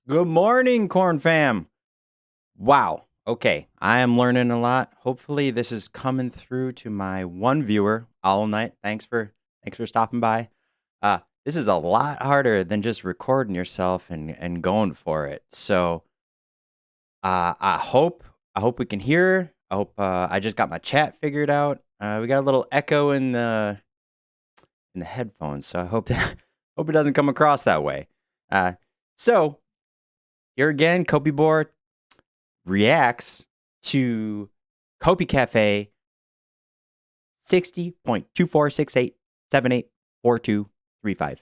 Good morning, Corn Fam. Wow. Okay, I am learning a lot. Hopefully, this is coming through to my one viewer all night. Thanks for stopping by. This is a lot harder than just recording yourself and going for it. So, I hope we can hear. I hope I just got my chat figured out. We got a little echo in the headphones, so I hope it doesn't come across that way. So. Here again, Copiboar reacts to Copi Cafe 60.2468784235.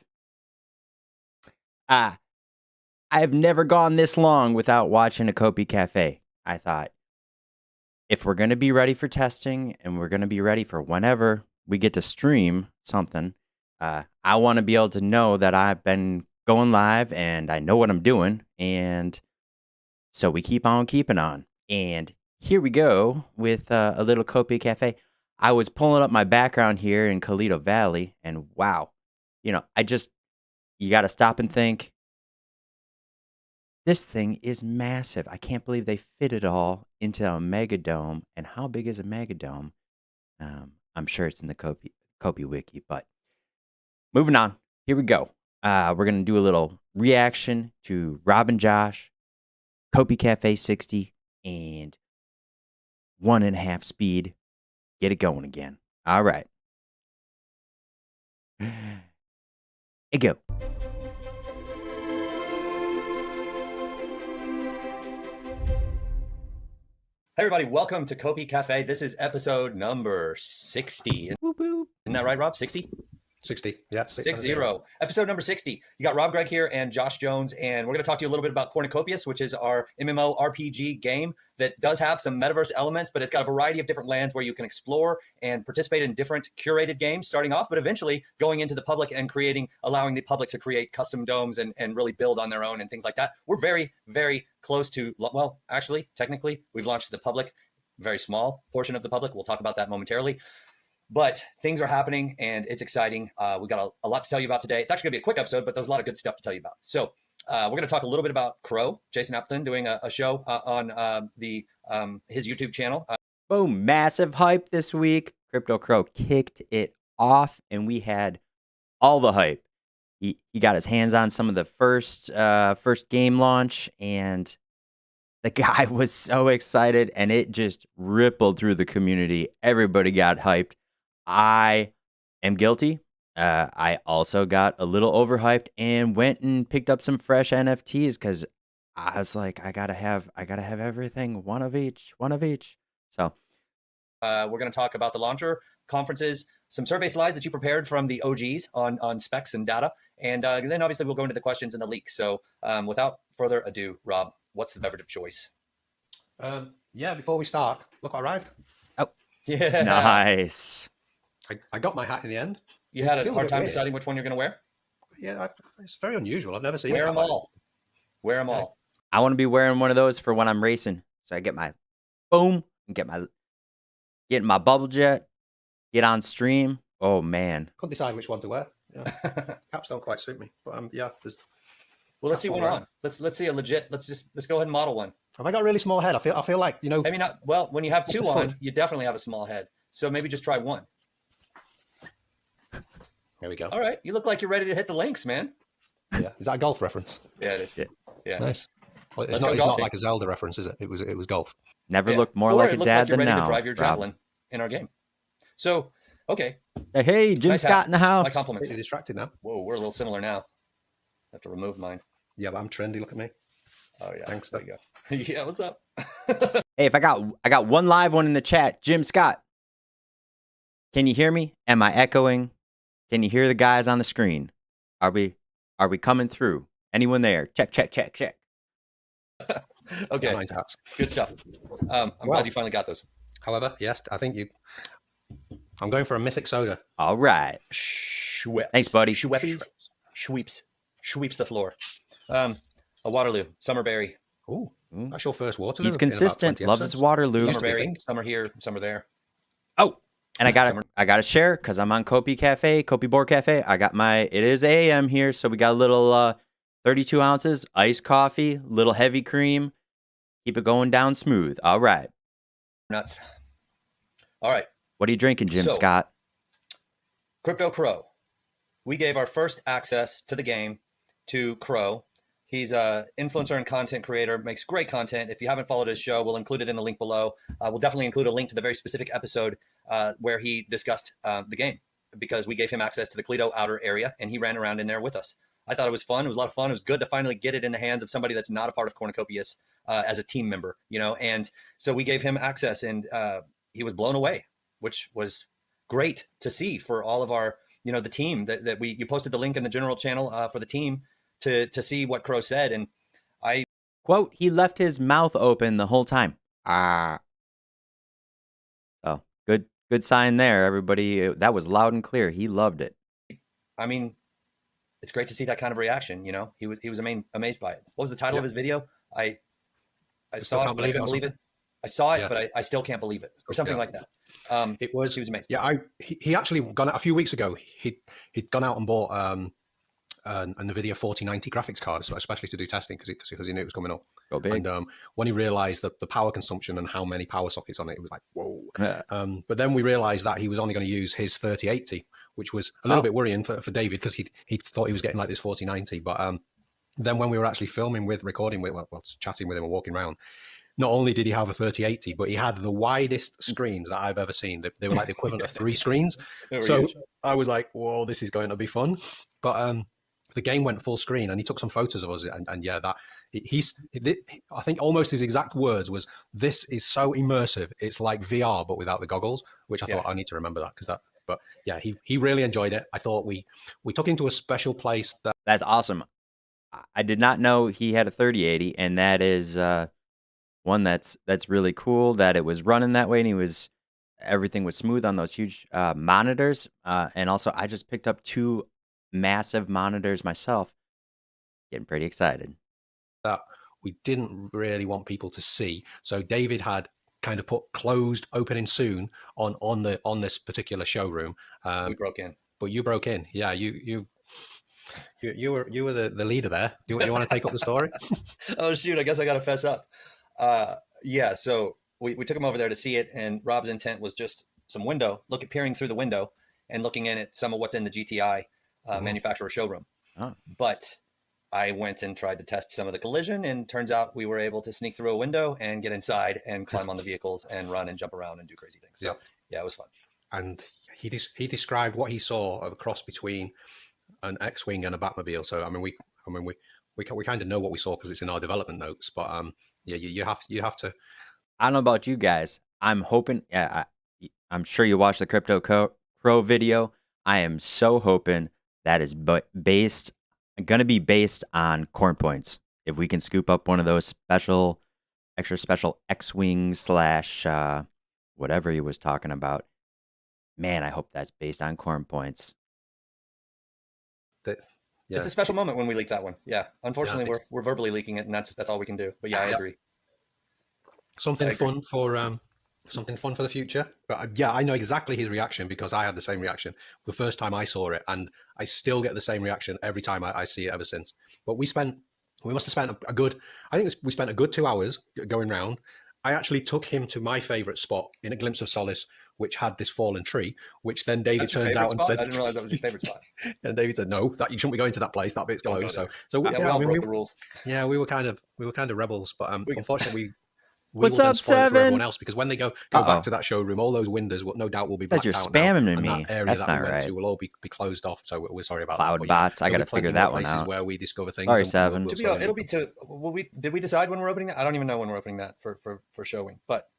I've never gone this long without watching a Copi Cafe. I thought, if we're going to be ready for testing and we're going to be ready for whenever we get to stream something, I want to be able to know that I've been going live and I know what I'm doing, and so we keep on keeping on. And here we go with a little Copi Cafe. I was pulling up my background here in Colito Valley, and wow, you got to stop and think. This thing is massive. I can't believe they fit it all into a megadome. And how big is a megadome? I'm sure it's in the Copi wiki, but moving on. Here we go. We're going to do a little reaction to Rob and Josh, Copi Cafe 60, and 1.5 speed. Get it going again. All right. It go. Hey everybody, welcome to Copi Cafe. This is episode number 60. Whoop, whoop. Isn't that right, Rob? 60? 60, yeah. 60. Episode number 60. You got Rob Gregg here and Josh Jones, and we're going to talk to you a little bit about Cornucopias, which is our MMORPG game that does have some metaverse elements, but it's got a variety of different lands where you can explore and participate in different curated games starting off, but eventually going into the public and allowing the public to create custom domes and really build on their own and things like that. We're very, very close to, well, actually, technically, we've launched to the public, very small portion of the public. We'll talk about that momentarily. But things are happening, and it's exciting. We got a lot to tell you about today. It's actually going to be a quick episode, but there's a lot of good stuff to tell you about. So we're going to talk a little bit about Crow, Jason Appleton, doing a show on his YouTube channel. Boom, massive hype this week. Crypto Crow kicked it off, and we had all the hype. He got his hands on some of the first game launch, and the guy was so excited, and it just rippled through the community. Everybody got hyped. I am guilty. I also got a little overhyped and went and picked up some fresh NFTs because I was like, I gotta have everything, one of each. So we're going to talk about the launcher, conferences, some survey slides that you prepared from the OGs on specs and data, and then obviously we'll go into the questions and the leaks. So without further ado, Rob, what's the beverage of choice? Yeah, before we start, look what arrived. Oh, yeah, nice. I got my hat in the end. You had a Feels hard time weird. deciding which one you're going to wear? Yeah, it's very unusual. I've never seen Wear it. them all. Wear them all. I want to be wearing one of those for when I'm racing, so I get my boom and get my bubble jet, get on stream. Oh man, Couldn't decide which one to wear. Yeah. Caps don't quite suit me, but yeah. Well, let's see one on. Let's see a legit. Let's go ahead and model one. Have I got a really small head? I feel like Maybe not. Well, when you have What's two the on, foot? you definitely have a small head. So maybe just try one. There we go. All right, you look like you're ready to hit the links, man. Yeah, is that a golf reference? Yeah, it is. Yeah. Nice. Well, Let's it's go not golfing. like a Zelda reference, is it? It was golf. never Yeah. looked more Or like it a looks dad like you're than ready now. to drive your Rob. javelin in our game. So, okay. Hey, Jim Nice Scott hat. in the My house. compliments. Pretty distracted now. Whoa, we're a little similar now. I have to remove mine. Yeah, but I'm trendy. Look at me. Oh yeah. Thanks, There you go. Yeah, what's up? Hey, if I got one live one in the chat, Jim Scott. Can you hear me? Am I echoing? Can you hear the guys on the screen? Are we coming through? Anyone there? Check. Okay, Mine's hats. good stuff. I'm glad you finally got those. However, yes, I think I'm going for a Mythic Soda. All right. Schweppes. Thanks, buddy. Schweppes. Sweeps the floor. A Waterloo. Summerberry. Ooh, Ooh. that's your first Waterloo. He's in about consistent. 20 Loves his episodes. Waterloo. Used to be a Summerberry. thing. Some are here, some are there. Oh, and I Summer. got to share because I'm on Copiboar Cafe. I got it is AM here, so we got a little 32 ounces iced coffee, little heavy cream. Keep it going down smooth. All right. Nuts. All right. What are you drinking, Jim So, Scott? Crypto Crow. We gave our first access to the game to Crow. He's an influencer and content creator, makes great content. If you haven't followed his show, we'll include it in the link below. We'll definitely include a link to the very specific episode where he discussed the game, because we gave him access to the Cleto outer area and he ran around in there with us. I thought it was fun. It was a lot of fun. It was good to finally get it in the hands of somebody that's not a part of Cornucopias as a team member, and so we gave him access, and he was blown away, which was great to see for all of our, the team that you posted the link in the general channel for the team to see what Crow said. And I quote, he left his mouth open the whole time. Oh, good sign there, everybody. That was loud and clear. He loved it. I mean, it's great to see that kind of reaction. He was amazed by it. What was the title of his video? I saw it, but I couldn't believe it. I saw it, but I still can't believe it, or something like that. It was. He was amazed. Yeah, he actually gone out a few weeks ago. He'd gone out and bought a Nvidia 4090 graphics card, especially to do testing because he knew it was coming up. Go big. And when he realized the power consumption and how many power sockets on it, it was like, whoa. Yeah. But then we realized that he was only going to use his 3080, which was a little bit worrying for David, because he thought he was getting like this 4090. But then when we were actually recording with, chatting with him and walking around, not only did he have a 3080, but he had the widest screens that I've ever seen. They were like the equivalent of 3 screens. So huge. I was like, whoa, this is going to be fun. But the game went full screen, and he took some photos of us. And yeah, I think almost his exact words was, "This is so immersive. It's like VR, but without the goggles," which I thought I need to remember that. But yeah, he really enjoyed it. I thought we took him to a special place. That's awesome. I did not know he had a 3080, and that is one that's really cool that it was running that way, and everything was smooth on those huge monitors. And also, I just picked up 2 massive monitors myself. Getting pretty excited. That we didn't really want people to see. So David had kind of put closed, opening soon on this particular showroom. We broke in. But you broke in. Yeah, you were the leader there. You want to take up the story? Oh shoot, I guess I got to fess up. Yeah, so we took him over there to see it, and Rob's intent was just some peering through the window and looking in at some of what's in the GTI manufacturer showroom. Oh. But I went and tried to test some of the collision, and turns out we were able to sneak through a window and get inside and climb on the vehicles and run and jump around and do crazy things. So yeah, it was fun. And he described what he saw of a cross between an X-wing and a Batmobile. So I mean we kind of know what we saw because it's in our development notes. But yeah, you have to. I don't know about you guys. I'm hoping. Yeah, I'm sure you watched the Crypto Crow video. I am so hoping that is going to be based on corn points. If we can scoop up one of those extra special X-wings / whatever he was talking about, man, I hope that's based on corn points. Yeah. It's a special moment when we leak that one. Yeah, unfortunately, we're verbally leaking it, and that's all we can do. But yeah, I agree. Something fun for the future. But yeah, I know exactly his reaction because I had the same reaction the first time I saw it, and I still get the same reaction every time I see it ever since. But we must have spent we spent a good 2 hours going round. I actually took him to my favorite spot in A Glimpse of Solace, which had this fallen tree, which then David turns out and said, I didn't realize that was your favorite spot. And David said, no, that you shouldn't be going to that place. That bit's closed. So we broke the rules. Yeah, we were kind of rebels, but unfortunately we What's will up, spoil it for Seven? everyone else, because when they go back to that showroom, all those windows no doubt will be blacked you're out spamming now, me. And that area That's that not we went right. to will all be closed off. So we're sorry about Cloud that. bots. I got to figure that one out. Where we discover things. Sorry, Seven. It'll be did we decide when we're opening that? I don't even know when we're opening that for showing. But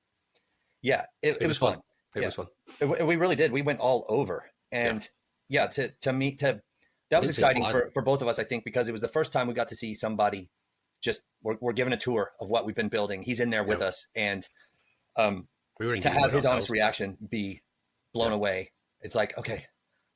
yeah, it was fun. It was fun. We really did. We went all over, and that was exciting for both of us, I think, because it was the first time we got to see somebody. Just we're given a tour of what we've been building. He's in there with us, and to have his honest reaction be blown away. It's like, okay,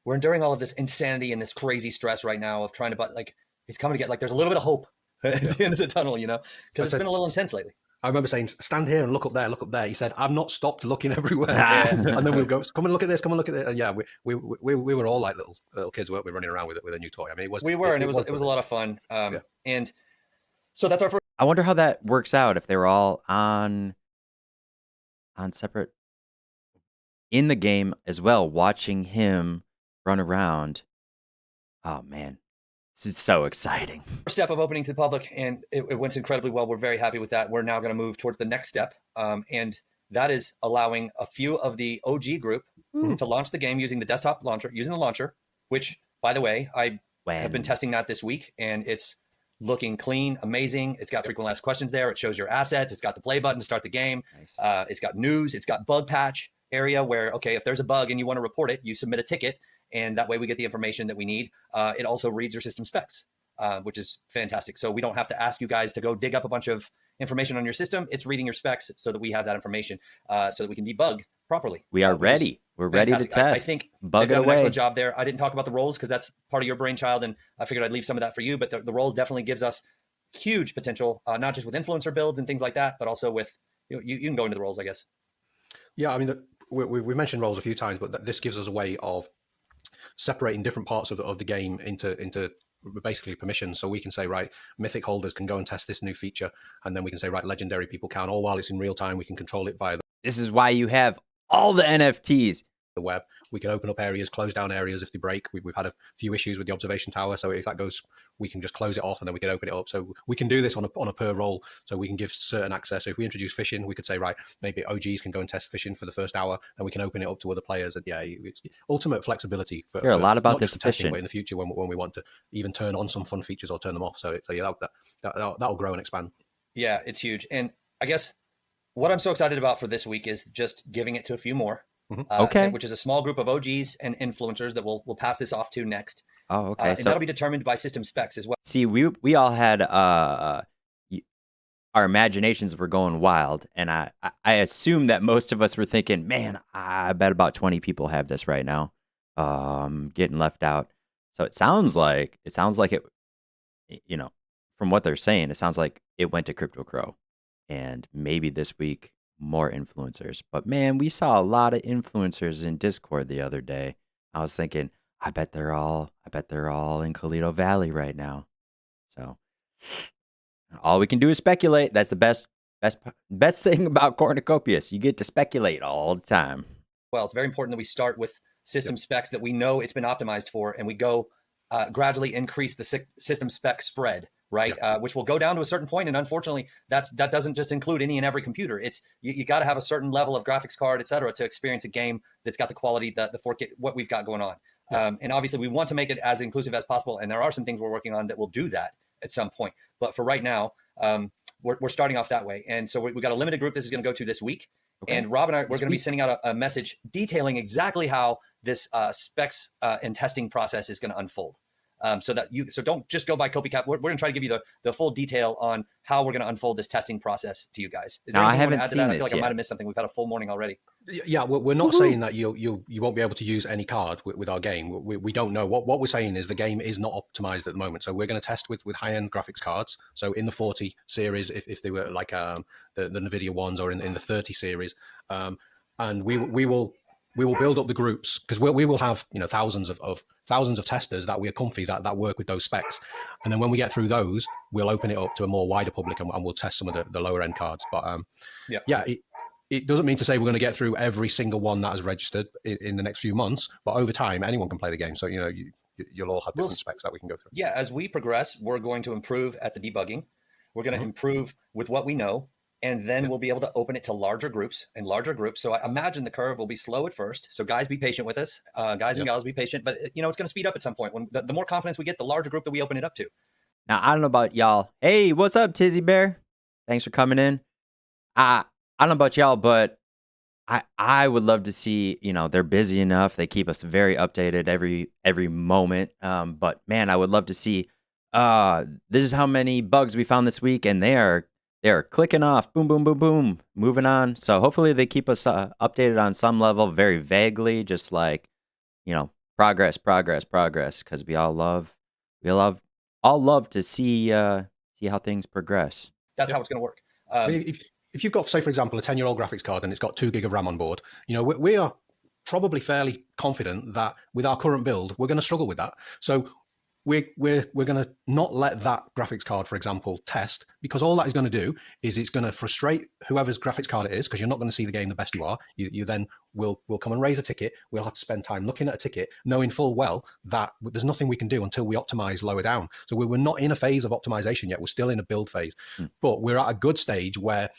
we're enduring all of this insanity and this crazy stress right now of trying to, but like, he's coming to get, like, there's a little bit of hope at the end of the tunnel, because it's been a little intense lately. I remember saying, stand here and look up there, look up there. He said, I've not stopped looking everywhere. Yeah. And then we would go, come and look at this, come and look at it. And yeah, we were all like little kids, weren't we, running around with a new toy. I mean, it was. We were, and it was a lot of fun. Yeah. And so that's our first. I wonder how that works out if they were all on separate in the game as well, watching him run around. Oh man, this is so exciting. Step of opening to the public, and it went incredibly well. We're very happy with that. We're now going to move towards the next step, and that is allowing a few of the OG group to launch the game using the desktop launcher, using the launcher, which, by the way, I have been testing that this week, and it's looking clean, amazing. It's got frequently asked questions there. It shows your assets. It's got the play button to start the game. Nice. It's got news. It's got bug patch area where, okay, if there's a bug and you want to report it, you submit a ticket, and that way we get the information that we need. It also reads your system specs, which is fantastic. So we don't have to ask you guys to go dig up a bunch of information on your system. It's reading your specs so that we have that information so that we can debug properly. We are ready. We're ready to test. I think bug they've done away. an excellent job there. I didn't talk about the roles because that's part of your brainchild, and I figured I'd leave some of that for you. But the roles definitely gives us huge potential, not just with influencer builds and things like that, but also with, you can go into the roles, I guess. Yeah, I mean, we mentioned roles a few times, but this gives us a way of separating different parts of the game into basically permissions. So we can say, right, mythic holders can go and test this new feature, and then we can say, right, legendary people can, or while it's in real time, we can control it via This is why you have all the NFTs. the web. We can open up areas, close down areas if they break. We've had a few issues with the observation tower, so if that goes, we can just close it off and then we can open it up. So we can do this on a per role, so we can give certain access. So if we introduce fishing, we could say, right, maybe OGs can go and test fishing for the first hour, and we can open it up to other players. And yeah, it's ultimate flexibility for, Hear a lot about not this just for testing, fishing, but in the future when we want to even turn on some fun features or turn them off. So yeah, that'll grow and expand. Yeah, it's huge. And I guess what I'm so excited about for this week is just giving it to a few more. Okay. Which is a small group of OGs and influencers that we'll pass this off to next. Oh, okay. And that'll be determined by system specs as well. See, we all had our imaginations were going wild, and I assume that most of us were thinking, man, I bet about 20 people have this right now, getting left out. So it sounds like it, from what they're saying, it sounds like it went to Crypto Crow, and maybe this week more influencers. But man, we saw a lot of influencers in Discord the other day. I was thinking, I bet they're all in Colito Valley right now. So all we can do is speculate. That's the best thing about Cornucopias. You get to speculate all the time. Well, it's very important that we start with system specs that we know it's been optimized for, and we go gradually increase the system spec spread, right? Which will go down to a certain point, and unfortunately, that doesn't just include any and every computer. It's you got to have a certain level of graphics card, et cetera, to experience a game that's got the quality, the 4K, what we've got going on. And obviously, we want to make it as inclusive as possible, and there are some things we're working on that will do that at some point. But for right now, we're starting off that way, and so we got a limited group this is going to go to this week. Okay. And Rob and I, we're going to be sending out a message detailing exactly how this specs and testing process is going to unfold. So don't just go by CopiCap. We're going to try to give you the full detail on how we're going to unfold this testing process to you guys. Is there anything you want to add to that? I feel like I might have missed something. We've had a full morning already. Yeah, we're not saying that you won't be able to use any card with our game. We don't know. What we're saying is the game is not optimized at the moment. So we're going to test with high-end graphics cards. So in the 40 series, if they were like the Nvidia ones, or in the 30 series, and we will build up the groups, because we will have thousands of testers that we are comfy that work with those specs, and then when we get through those, we'll open it up to a more wider public, and we'll test some of the lower end cards. But it doesn't mean to say we're going to get through every single one that is registered in the next few months, but over time anyone can play the game. So you'll all have different specs that we can go through. Yeah, as we progress, we're going to improve at the debugging. We're going to improve with what we know. And then we'll be able to open it to larger groups. So I imagine the curve will be slow at first. So guys, be patient with us. Guys and gals, be patient. But it's going to speed up at some point. When the more confidence we get, the larger group that we open it up to. Now, I don't know about y'all. Hey, what's up, Tizzy Bear? Thanks for coming in. I don't know about y'all, but I would love to see, they're busy enough. They keep us very updated every moment. But man, I would love to see, this is how many bugs we found this week, and they're clicking off, boom, boom, boom, boom, moving on. So hopefully they keep us updated on some level, very vaguely, just like, progress, because we all love to see how things progress. That's how it's going to work. I mean, if you've got, say, for example, a 10-year-old graphics card and it's got 2 gig of RAM on board, we are probably fairly confident that with our current build, we're going to struggle with that. So we're going to not let that graphics card, for example, test, because all that is going to do is it's going to frustrate whoever's graphics card it is, because you're not going to see the game the best you are. You then will come and raise a ticket. We'll have to spend time looking at a ticket, knowing full well that there's nothing we can do until we optimize lower down. So we're not in a phase of optimization yet. We're still in a build phase, but we're at a good stage where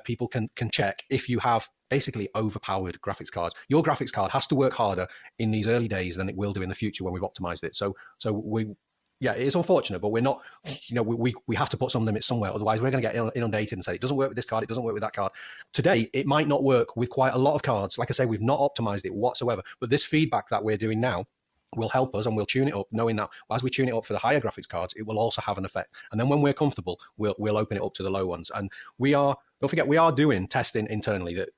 people can check if you have basically overpowered graphics cards. Your graphics card has to work harder in these early days than it will do in the future when we've optimized it. So it's unfortunate, but we're not, we have to put some limits somewhere. Otherwise we're going to get inundated and say, it doesn't work with this card, it doesn't work with that card. Today, it might not work with quite a lot of cards. Like I say, we've not optimized it whatsoever, but this feedback that we're doing now will help us, and we'll tune it up, knowing that as we tune it up for the higher graphics cards, it will also have an effect. And then when we're comfortable, we'll open it up to the low ones. And don't forget, we are doing testing internally. That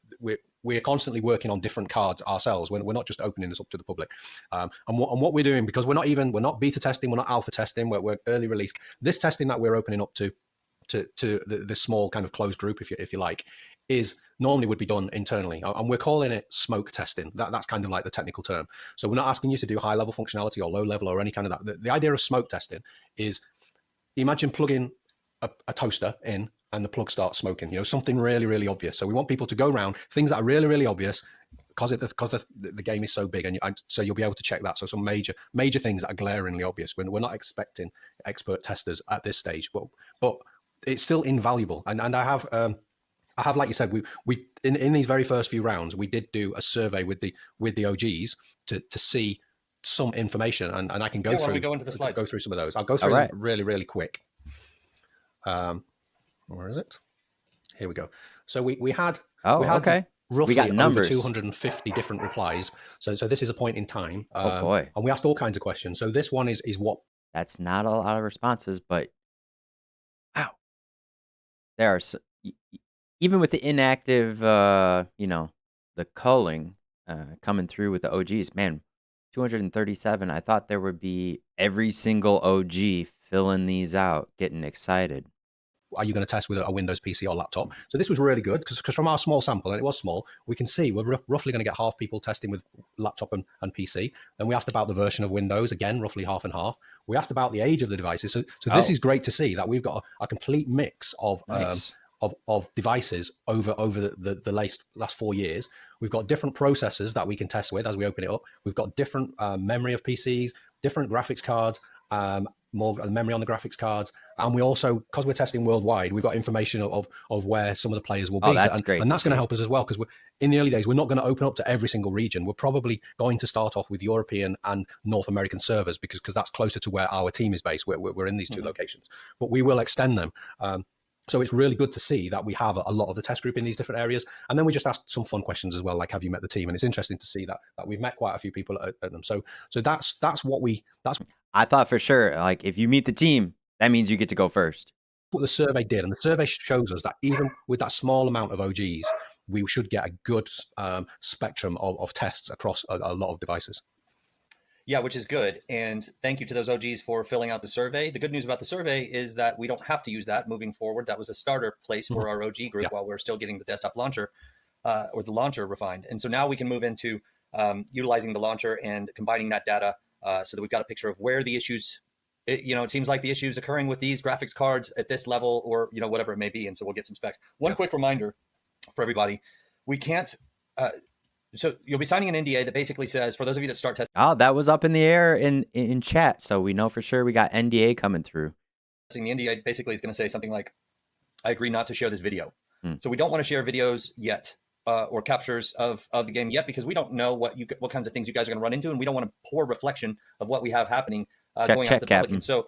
we're constantly working on different cards ourselves. We're not just opening this up to the public. And what we're doing, because we're not beta testing, we're not alpha testing, we're early release. This testing that we're opening up to the small kind of closed group, if you like, is normally would be done internally, and we're calling it smoke testing. That's kind of like the technical term. So we're not asking you to do high level functionality or low level or any kind of that. The idea of smoke testing is, imagine plugging a toaster in and the plug starts smoking, something really, really obvious. So we want people to go around things that are really, really obvious, because the game is so big, and so you'll be able to check that. So some major things that are glaringly obvious. We're not expecting expert testers at this stage, but it's still invaluable. And I have, like you said, we in these very first few rounds, we did do a survey with the OGs to see some information, and I can go through. We go into the slides. Go through some of those. I'll go through them really, really quick. Where is it? Here we go. So we had okay. Roughly we got numbers. Over 250 different replies. So this is a point in time. Oh boy! And we asked all kinds of questions. So this one is what? That's not a lot of responses, but there are even with the inactive, the culling coming through with the OGs. Man, 237. I thought there would be every single OG filling these out, getting excited. Are you going to test with a Windows PC or laptop? So this was really good because from our small sample, and it was small, we can see we're roughly going to get half people testing with laptop and PC. Then we asked about the version of Windows, again, roughly half and half. We asked about the age of the devices. So this is great to see that we've got a complete mix of of devices over the last 4 years. We've got different processors that we can test with as we open it up. We've got different memory of PCs, different graphics cards, more memory on the graphics cards, and we also, because we're testing worldwide, we've got information of where some of the players will be. That's great, and that's going to help us as well, because in the early days, we're not going to open up to every single region. We're probably going to start off with European and North American servers because that's closer to where our team is based. We're in these two locations, but we will extend them. So it's really good to see that we have a lot of the test group in these different areas. And then we just asked some fun questions as well, like, have you met the team? And it's interesting to see that we've met quite a few people at them. So that's I thought for sure, like, if you meet the team, that means you get to go first. What the survey did. And the survey shows us that even with that small amount of OGs, we should get a good spectrum of tests across a lot of devices. Yeah, which is good. And thank you to those OGs for filling out the survey. The good news about the survey is that we don't have to use that moving forward. That was a starter place for our OG group while we're still getting the desktop launcher or the launcher refined. And so now we can move into utilizing the launcher and combining that data so that we've got a picture of where the issues, it seems like the issues occurring with these graphics cards at this level or, whatever it may be. And so we'll get some specs. One quick reminder for everybody, we can't, so you'll be signing an NDA that basically says, for those of you that start testing. Oh, that was up in the air in chat. So we know for sure we got NDA coming through. The NDA basically is going to say something like, I agree not to share this video. So we don't want to share videos yet or captures of the game yet, because we don't know what kinds of things you guys are going to run into. And we don't want a poor reflection of what we have happening going out to the public. And so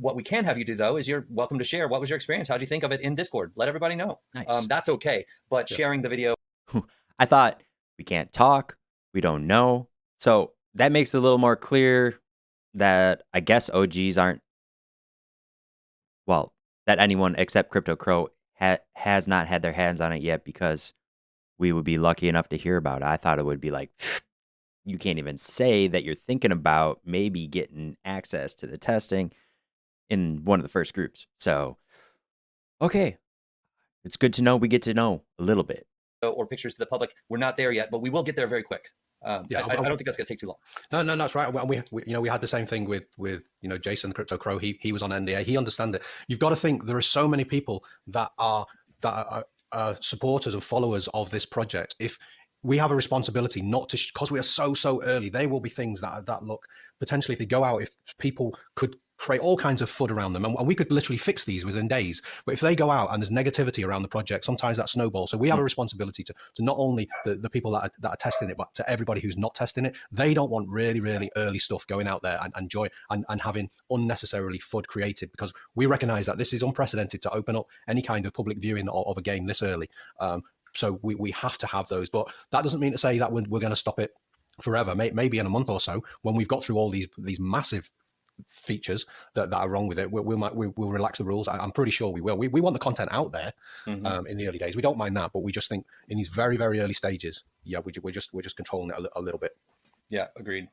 what we can have you do, though, is you're welcome to share. What was your experience? How'd you think of it in Discord? Let everybody know. Nice. That's okay. But sharing the video. I thought, we can't talk. We don't know. So that makes it a little more clear that I guess OGs aren't, well, that anyone except Crypto Crow has not had their hands on it yet, because we would be lucky enough to hear about it. I thought it would be like, you can't even say that you're thinking about maybe getting access to the testing in one of the first groups. So, okay. it's good to know we get to know a little bit. Or pictures to the public. We're not there yet, but we will get there very quick. I don't think that's going to take too long. No, that's right. We had the same thing with Jason Crypto Crow. He was on NDA. He understands it. You've got to think there are so many people that are supporters and followers of this project. If we have a responsibility not to, because we are so early, there will be things that look potentially, if they go out, if people could create all kinds of FUD around them, and we could literally fix these within days. But if they go out and there's negativity around the project, sometimes that snowballs. So we have a responsibility to not only the people that are testing it, but to everybody who's not testing it. They don't want really early stuff going out there and having unnecessarily FUD created, because we recognize that this is unprecedented to open up any kind of public viewing of a game this early. So we have to have those, but that doesn't mean to say that we're going to stop it forever. Maybe in a month or so, when we've got through all these massive features that are wrong with it, we'll relax the rules. I'm pretty sure we will. We want the content out there in the early days. We don't mind that, but we just think in these very early stages, we're just controlling it a little bit. Yeah, agreed.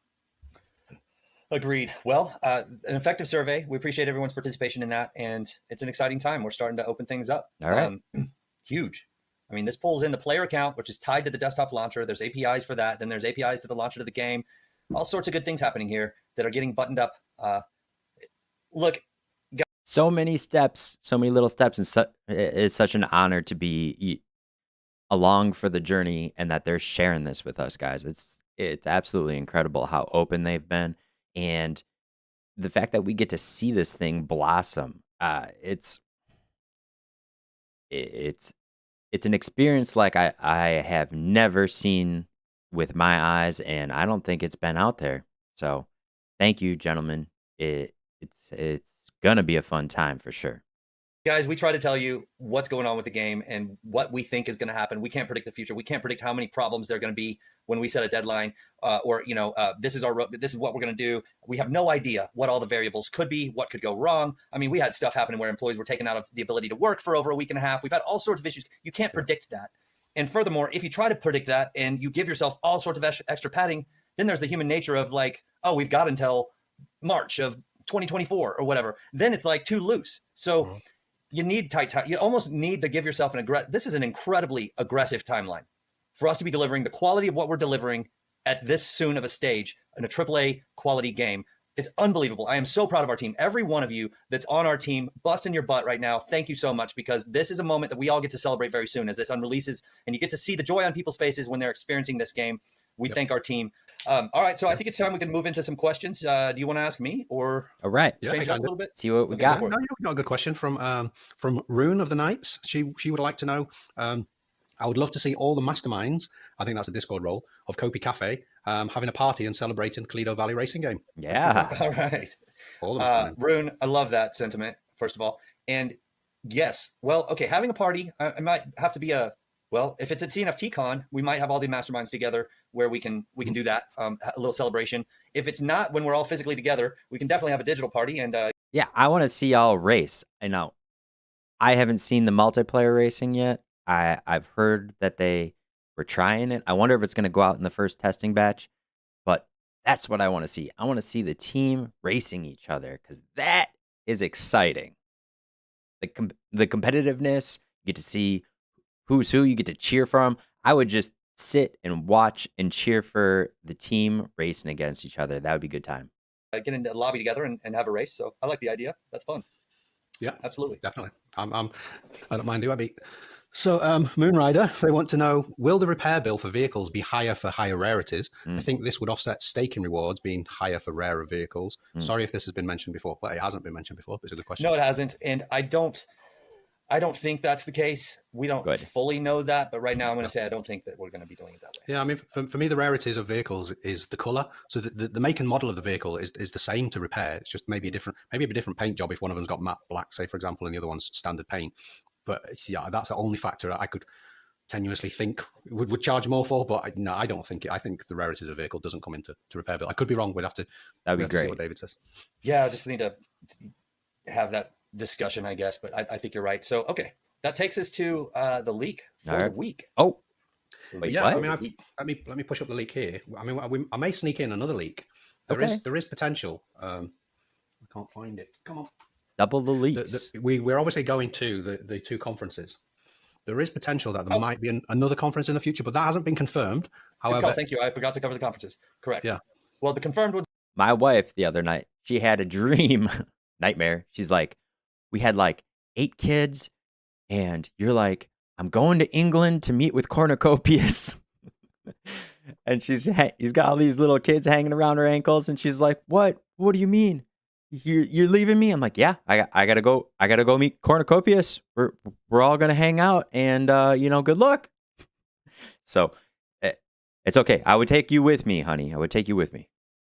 Well, an effective survey. We appreciate everyone's participation in that, and it's an exciting time. We're starting to open things up. All right. Huge. I mean, this pulls in the player account, which is tied to the desktop launcher. There's APIs for that. Then there's APIs to the launcher of the game. All sorts of good things happening here that are getting buttoned up. Look, so many steps, so many little steps, and it's such an honor to be along for the journey, and that they're sharing this with us, guys. It's absolutely incredible how open they've been, and the fact that we get to see this thing blossom. It's an experience like I have never seen with my eyes, and I don't think it's been out there. So thank you, gentlemen. It's gonna be a fun time for sure. Guys, we try to tell you what's going on with the game and what we think is going to happen. We can't predict the future. We can't predict how many problems there are going to be when we set a deadline, or this is what we're going to do. We have no idea what all the variables could be, what could go wrong. I mean, we had stuff happening where employees were taken out of the ability to work for over a week and a half. We've had all sorts of issues. You can't predict that. And furthermore, if you try to predict that and you give yourself all sorts of extra padding, then there's the human nature of like, oh, we've got until March of 2024 or whatever. Then it's like too loose. So you need tight. You almost need to give yourself this is an incredibly aggressive timeline for us to be delivering the quality of what we're delivering at this soon of a stage in a AAA quality game. It's unbelievable. I am so proud of our team. Every one of you that's on our team, busting your butt right now. Thank you so much, because this is a moment that we all get to celebrate very soon as this unreleases, and you get to see the joy on people's faces when they're experiencing this game. We thank our team. All right, so I think it's time we can move into some questions. Do you want to ask me, or all right? Change it up a little bit. See what we got. We got a good question from Rune of the Knights. She would like to know. I would love to see all the masterminds, I think that's a Discord role, of Copi Cafe having a party and celebrating Toledo Valley Racing Game. Yeah. All right. All the masterminds. Rune, I love that sentiment, first of all. And yes, well, okay, having a party, I might have to be if it's at CNFTCon, we might have all the masterminds together where we can do that, a little celebration. If it's not when we're all physically together, we can definitely have a digital party. And yeah, I want to see y'all race. I know I haven't seen the multiplayer racing yet. I've heard that they were trying it. I wonder if it's going to go out in the first testing batch, but that's what I want to see. I want to see the team racing each other, because that is exciting. The competitiveness, you get to see who's who, you get to cheer for them. I would just sit and watch and cheer for the team racing against each other. That would be a good time. Get into the lobby together and have a race. So I like the idea. That's fun. Yeah, absolutely. Definitely. I don't mind. So, Moonrider, they want to know, will the repair bill for vehicles be higher for higher rarities? I think this would offset staking rewards being higher for rarer vehicles. Sorry if this has been mentioned before, but it hasn't been mentioned before. This is a question. No, it hasn't. And I don't think that's the case. We don't fully know that, but right now I'm going to say I don't think that we're going to be doing it that way. Yeah, I mean, for me, the rarities of vehicles is the color. So the make and model of the vehicle is the same to repair. It's just maybe a different paint job if one of them's got matte black, say, for example, and the other one's standard paint. But yeah, that's the only factor I could tenuously think would charge more for. But no, I don't think it. I think the rarities of a vehicle doesn't come into repair bill. I could be wrong. We'd have to. That'd be great. See what David says. Yeah, I just need to have that discussion, I guess. But I think you're right. So okay, that takes us to the leak for the week. Oh, wait, yeah. What? I mean, let me push up the leak here. I mean, I may sneak in another leak. There is potential. I can't find it. Come on. Double the leaks. We're obviously going to the two conferences. there is potential that there might be another conference in the future, but that hasn't been confirmed. However, thank you. I forgot to cover the conferences. Correct. Yeah. Well, the confirmed ones. My wife the other night, she had a dream nightmare. She's like, we had like 8 kids, and you're like, I'm going to England to meet with Cornucopias. And he's got all these little kids hanging around her ankles, and she's like, what do you mean? You're leaving me? I'm like, yeah, I gotta go meet Cornucopias. We're all gonna hang out, and good luck. So it's okay. I would take you with me, honey. I would take you with me.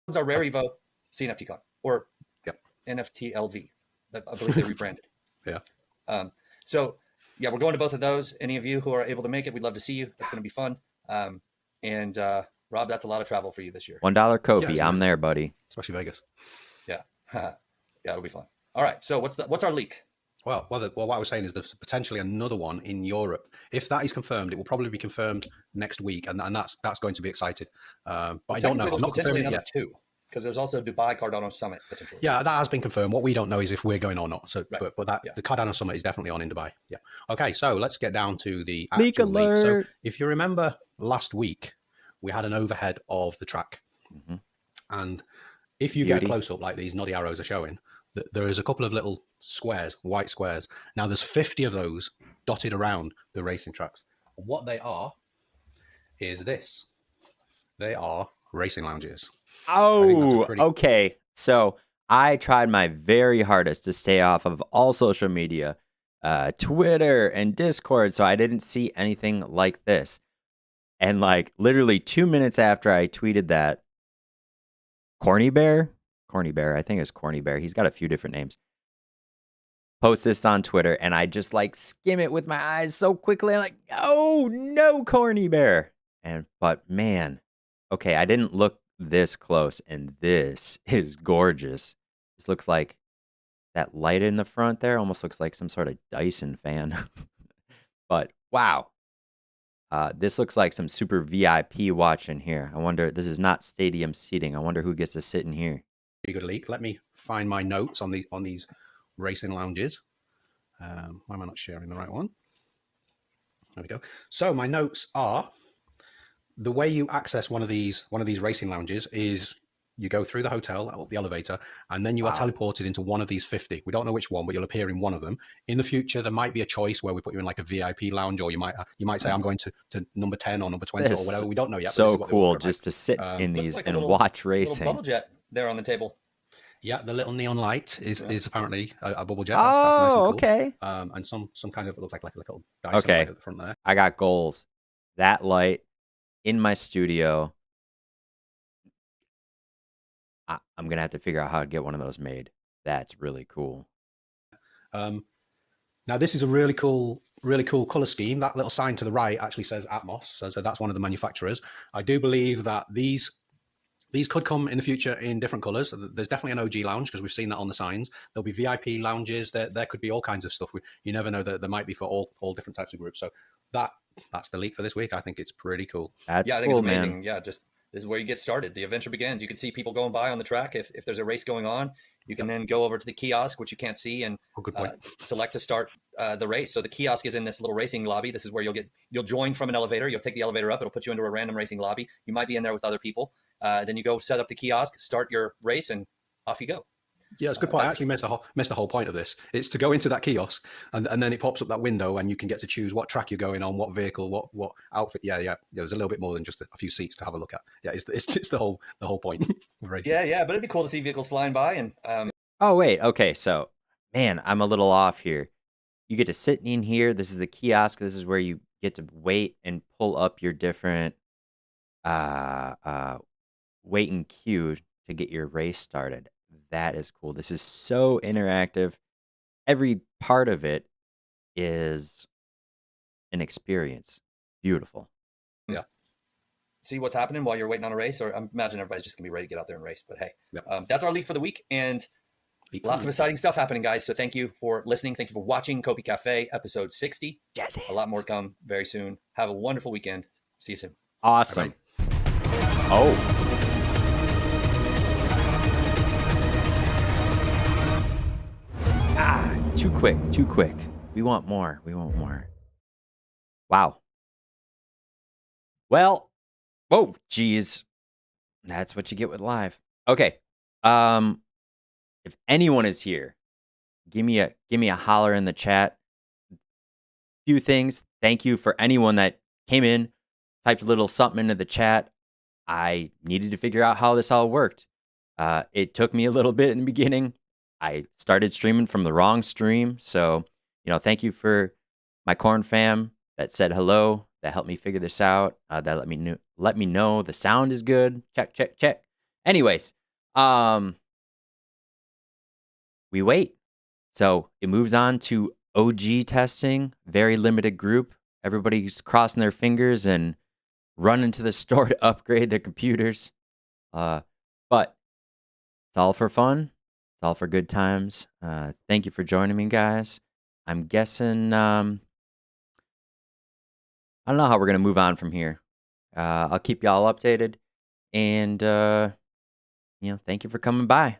Ones are Rare Evo CNFT Con or NFT LV. I believe they rebranded. Yeah. So yeah, we're going to both of those. Any of you who are able to make it, we'd love to see you. That's going to be fun. And Rob, that's a lot of travel for you this year. $1 Copi. Yeah, I'm there, buddy. Especially Vegas. Yeah. Yeah, it'll be fun. All right. So what's our leak? Well, what I was saying is there's potentially another one in Europe. If that is confirmed, it will probably be confirmed next week, and that's going to be excited. But I don't know. I'm not confirming it yet. 2, because there's also Dubai Cardano Summit potentially. Yeah, that has been confirmed. What we don't know is if we're going or not. So, right. but the Cardano Summit is definitely on in Dubai. Yeah. Okay, so let's get down to the actual leak alert. So, if you remember last week, we had an overhead of the track, and if you get a close up like these noddy arrows are showing, there is a couple of little squares, white squares. Now there's 50 of those dotted around the racing tracks. What they are is this. They are racing lounges. Oh, okay. So I tried my very hardest to stay off of all social media, Twitter and Discord, so I didn't see anything like this. And like literally 2 minutes after I tweeted that, Corny Bear, I think it's Corny Bear. He's got a few different names. Post this on Twitter, and I just like skim it with my eyes so quickly. I'm like, oh no, Corny Bear. But man, okay, I didn't look this close, and this is gorgeous. This looks like that light in the front there almost looks like some sort of Dyson fan. But wow. This looks like some super VIP watching here. I wonder, this is not stadium seating. I wonder who gets to sit in here. Pretty good leak. Let me find my notes on these racing lounges. Why am I not sharing the right one? There we go. So my notes are, the way you access one of these racing lounges is you go through the hotel, up the elevator, and then you are teleported into one of these 50. We don't know which one, but you'll appear in one of them. In the future, there might be a choice where we put you in like a VIP lounge, or you might say, I'm going to number 10 or number 20 or whatever. We don't know yet. So cool just to sit in these like and watch racing. Bubble jet there on the table. Yeah, the little neon light is apparently a bubble jet. Oh, that's nice and cool. Okay. And some kind of, it looks like a little Dyson light at the front there. I got goals. That light in my studio. I'm going to have to figure out how to get one of those made. That's really cool. Now, this is a really cool color scheme. That little sign to the right actually says Atmos. So that's one of the manufacturers. I do believe that these could come in the future in different colors. There's definitely an OG lounge because we've seen that on the signs. There'll be VIP lounges. There could be all kinds of stuff. You never know, that there might be for all different types of groups. So that's the leak for this week. I think it's pretty cool. I think it's amazing. Man. Yeah, just this is where you get started. The adventure begins. You can see people going by on the track. If there's a race going on, you can then go over to the kiosk, which you can't see, and select to start the race. So the kiosk is in this little racing lobby. This is where you'll join from an elevator. You'll take the elevator up. It'll put you into a random racing lobby. You might be in there with other people. Then you go set up the kiosk, start your race, and off you go. Yeah, it's a good point. I actually missed the whole point of this. It's to go into that kiosk, and then it pops up that window, and you can get to choose what track you're going on, what vehicle, what outfit. Yeah. There's a little bit more than just a few seats to have a look at. Yeah, it's the whole point of racing. Yeah, but it'd be cool to see vehicles flying by. And oh wait, okay, so man, I'm a little off here. You get to sit in here. This is the kiosk. This is where you get to wait and pull up your different wait and queue to get your race started. That is cool. This is so interactive. Every part of it is an experience. Beautiful. Yeah. See what's happening while you're waiting on a race, or I imagine everybody's just gonna be ready to get out there and race. But hey, that's our leak for the week, and lots of exciting stuff happening, guys. So thank you for listening. Thank you for watching Copi Cafe episode 60. Yes. A lot more to come very soon. Have a wonderful weekend. See you soon. Awesome. Bye-bye. Oh. Too quick. We want more. Wow. Well, whoa, geez. That's what you get with live. Okay. If anyone is here, give me a holler in the chat. Few things. Thank you for anyone that came in, typed a little something into the chat. I needed to figure out how this all worked. It took me a little bit in the beginning. I started streaming from the wrong stream. So, thank you for my Corn fam that said hello, that helped me figure this out, that let me know the sound is good. Check, check, check. Anyways, we wait. So it moves on to OG testing, very limited group. Everybody's crossing their fingers and running to the store to upgrade their computers. But it's all for fun. It's all for good times. Thank you for joining me, guys. I'm guessing, I don't know how we're going to move on from here. I'll keep y'all updated. And, thank you for coming by.